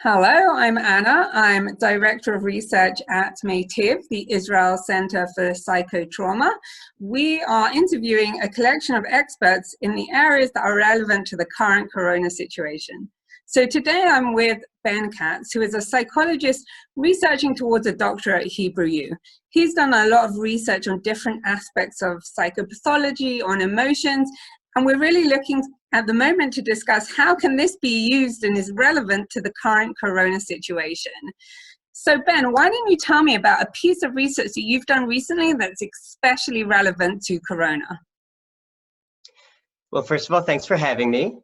Hello, I'm Anna. I'm Director of Research at METIV, the Israel Center for Psychotrauma. We are interviewing a collection of experts in the areas that are relevant to the current corona situation. So today I'm with Ben Katz, who is a psychologist researching towards a doctorate at Hebrew U. He's done a lot of research on different aspects of psychopathology, on emotions, and we're really looking at the moment to discuss how can this be used and is relevant to the current corona situation. So Ben, why don't you tell me about a piece of research that you've done recently that's especially relevant to corona? Well, first of all, thanks for having me.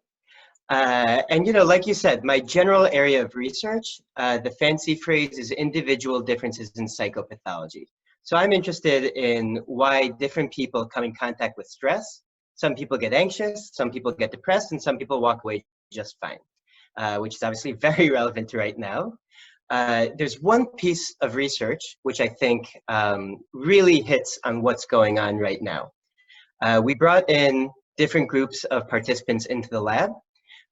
Like you said, my general area of research, the fancy phrase is individual differences in psychopathology. So I'm interested in why different people come in contact with stress. Some people get anxious, some people get depressed, and some people walk away just fine, which is obviously very relevant to right now. There's one piece of research which I think really hits on what's going on right now. We brought in different groups of participants into the lab,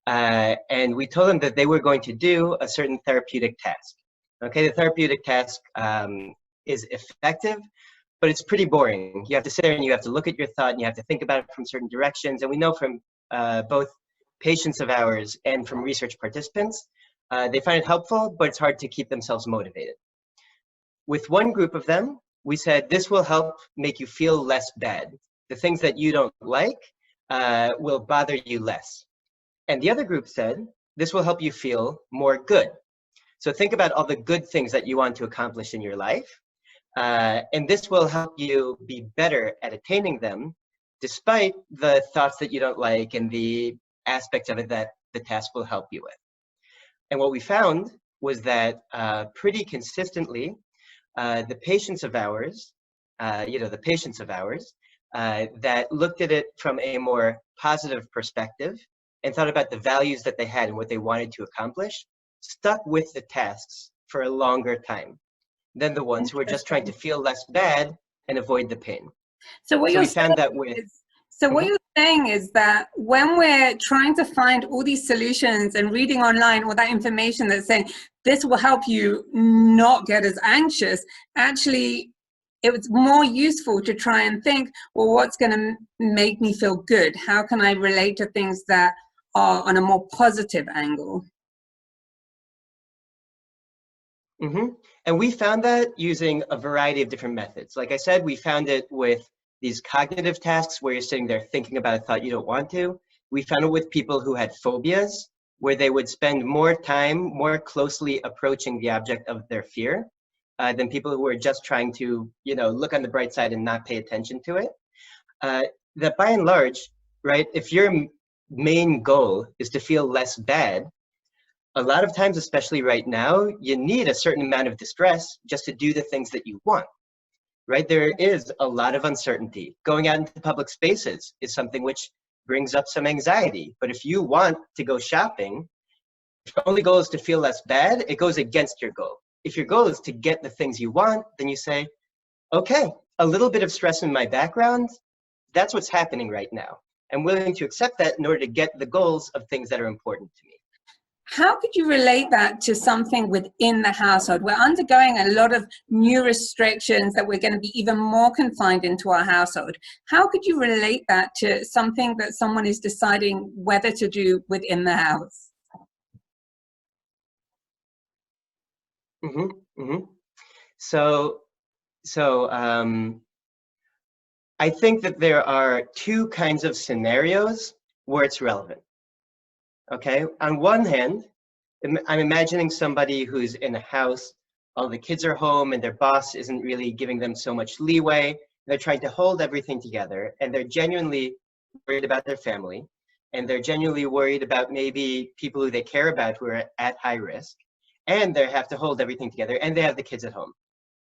and we told them that they were going to do a certain therapeutic task. Okay, the therapeutic task is effective, but it's pretty boring. You have to sit there and you have to look at your thought and you have to think about it from certain directions. And we know from both patients of ours and from research participants, they find it helpful, but it's hard to keep themselves motivated. With one group of them, we said, this will help make you feel less bad. The things that you don't like will bother you less. And the other group said, this will help you feel more good. So think about all the good things that you want to accomplish in your life. And this will help you be better at attaining them, despite the thoughts that you don't like and the aspects of it that the task will help you with. And what we found was that pretty consistently, the patients of ours that looked at it from a more positive perspective and thought about the values that they had and what they wanted to accomplish, stuck with the tasks for a longer time than the ones who are just trying to feel less bad and avoid the pain. So what you're saying is that when we're trying to find all these solutions and reading online all that information that's saying this will help you not get as anxious, actually it was more useful to try and think, well, what's going to make me feel good? How can I relate to things that are on a more positive angle? Mm-hmm. And we found that using a variety of different methods. Like I said, we found it with these cognitive tasks where you're sitting there thinking about a thought you don't want to. We found it with people who had phobias, where they would spend more time more closely approaching the object of their fear than people who were just trying to, look on the bright side and not pay attention to it. That by and large, right, if your main goal is to feel less bad, a lot of times, especially right now, you need a certain amount of distress just to do the things that you want, right? There is a lot of uncertainty. Going out into public spaces is something which brings up some anxiety. But if you want to go shopping, if your only goal is to feel less bad, it goes against your goal. If your goal is to get the things you want, then you say, okay, a little bit of stress in my background, that's what's happening right now. I'm willing to accept that in order to get the goals of things that are important to me. How could you relate that to something within the household? We're undergoing a lot of new restrictions that we're going to be even more confined into our household. How could you relate that to something that someone is deciding whether to do within the house? Mm-hmm, mm-hmm. So I think that there are two kinds of scenarios where it's relevant. Okay, on one hand, I'm imagining somebody who's in a house, all the kids are home and their boss isn't really giving them so much leeway. They're trying to hold everything together and they're genuinely worried about their family and they're genuinely worried about maybe people who they care about who are at high risk, and they have to hold everything together and they have the kids at home.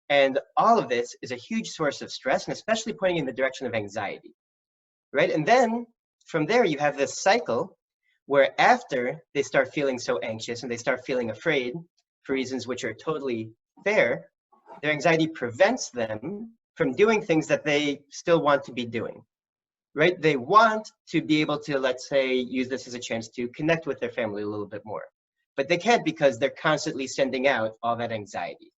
And all of this is a huge source of stress and especially pointing in the direction of anxiety, right? And then from there you have this cycle where after they start feeling so anxious and they start feeling afraid for reasons which are totally fair, their anxiety prevents them from doing things that they still want to be doing, right? They want to be able to, let's say, use this as a chance to connect with their family a little bit more. but they can't because they're constantly sending out all that anxiety,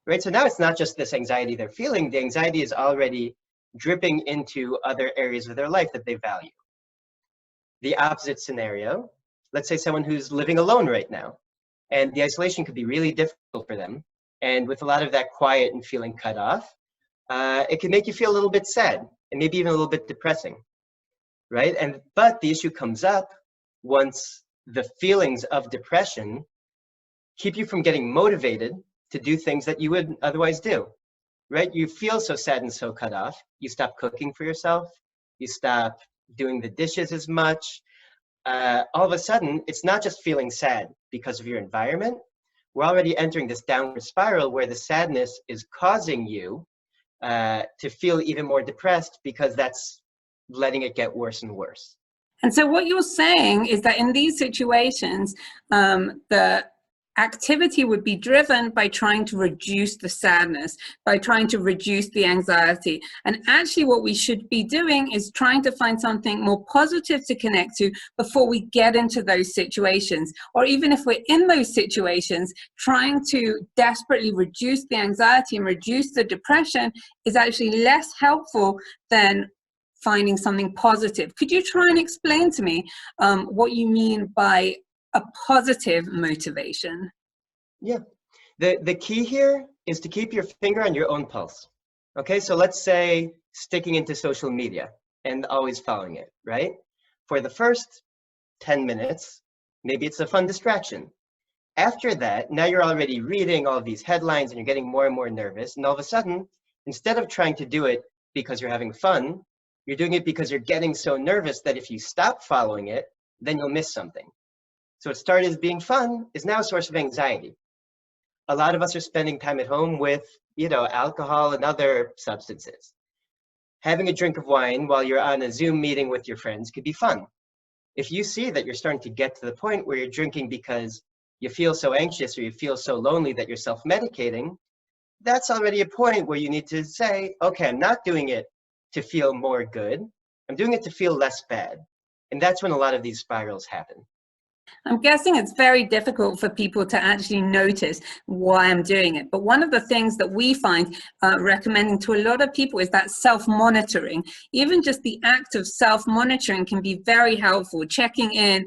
right? So now it's not just this anxiety they're feeling, the anxiety is already dripping into other areas of their life that they value. The opposite scenario, let's say someone who's living alone right now, and the isolation could be really difficult for them. And with a lot of that quiet and feeling cut off, it can make you feel a little bit sad and maybe even a little bit depressing, right? But the issue comes up once the feelings of depression keep you from getting motivated to do things that you would otherwise do, right? You feel so sad and so cut off. You stop cooking for yourself. You stop doing the dishes as much. All of a sudden, it's not just feeling sad because of your environment. We're already entering this downward spiral where the sadness is causing you to feel even more depressed because that's letting it get worse and worse. And so what you're saying is that in these situations, the activity would be driven by trying to reduce the sadness, by trying to reduce the anxiety. And actually what we should be doing is trying to find something more positive to connect to before we get into those situations. Or even if we're in those situations, trying to desperately reduce the anxiety and reduce the depression is actually less helpful than finding something positive. Could you try and explain to me what you mean by a positive motivation? Yeah, the key here is to keep your finger on your own pulse. Okay, so let's say sticking into social media and always following it, right? For the first 10 minutes, maybe it's a fun distraction. After that, now you're already reading all of these headlines and you're getting more and more nervous. And all of a sudden, instead of trying to do it because you're having fun, you're doing it because you're getting so nervous that if you stop following it, then you'll miss something. So it started as being fun is now a source of anxiety. A lot of us are spending time at home with, alcohol and other substances. Having a drink of wine while you're on a Zoom meeting with your friends could be fun. If you see that you're starting to get to the point where you're drinking because you feel so anxious or you feel so lonely that you're self-medicating, that's already a point where you need to say, okay, I'm not doing it to feel more good. I'm doing it to feel less bad. And that's when a lot of these spirals happen. I'm guessing it's very difficult for people to actually notice why I'm doing it. But one of the things that we find recommending to a lot of people is that self-monitoring. Even just the act of self-monitoring can be very helpful. Checking in,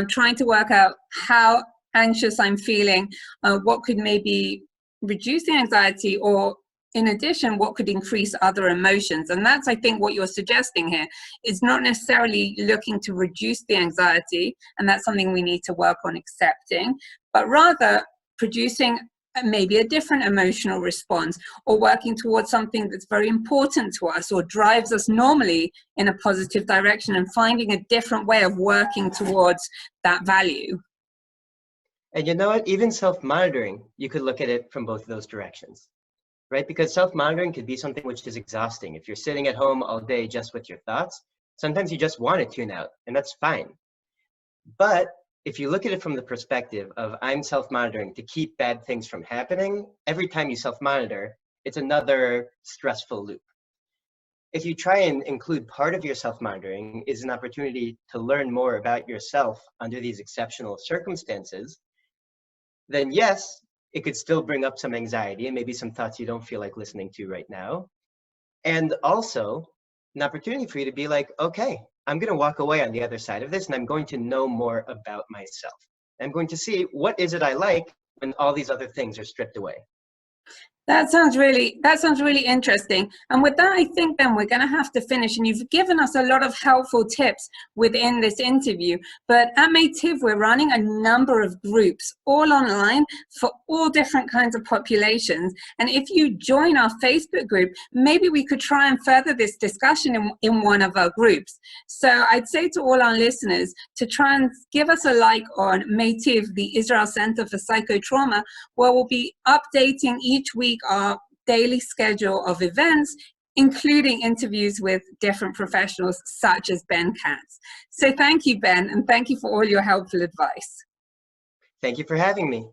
trying to work out how anxious I'm feeling, what could maybe reduce the anxiety, or in addition, what could increase other emotions. And that's, I think, what you're suggesting here is not necessarily looking to reduce the anxiety, and that's something we need to work on accepting, but rather producing maybe a different emotional response, or working towards something that's very important to us or drives us normally in a positive direction, and finding a different way of working towards that value. And you know what? Even self-monitoring, you could look at it from both of those directions. Right? Because self-monitoring could be something which is exhausting. If you're sitting at home all day just with your thoughts, sometimes you just want to tune out, and that's fine. But if you look at it from the perspective of I'm self-monitoring to keep bad things from happening, every time you self-monitor, it's another stressful loop. If you try and include part of your self-monitoring is an opportunity to learn more about yourself under these exceptional circumstances, then yes, it could still bring up some anxiety and maybe some thoughts you don't feel like listening to right now. And also an opportunity for you to be like, okay, I'm going to walk away on the other side of this and I'm going to know more about myself. I'm going to see what is it I like when all these other things are stripped away. That sounds really interesting. And with that, I think then we're going to have to finish. And you've given us a lot of helpful tips within this interview. But at METIV, we're running a number of groups, all online, for all different kinds of populations. And if you join our Facebook group, maybe we could try and further this discussion in one of our groups. So I'd say to all our listeners to try and give us a like on METIV, the Israel Center for Psychotrauma, where we'll be updating each week our daily schedule of events, including interviews with different professionals such as Ben Katz. So thank you, Ben, and thank you for all your helpful advice. Thank you for having me.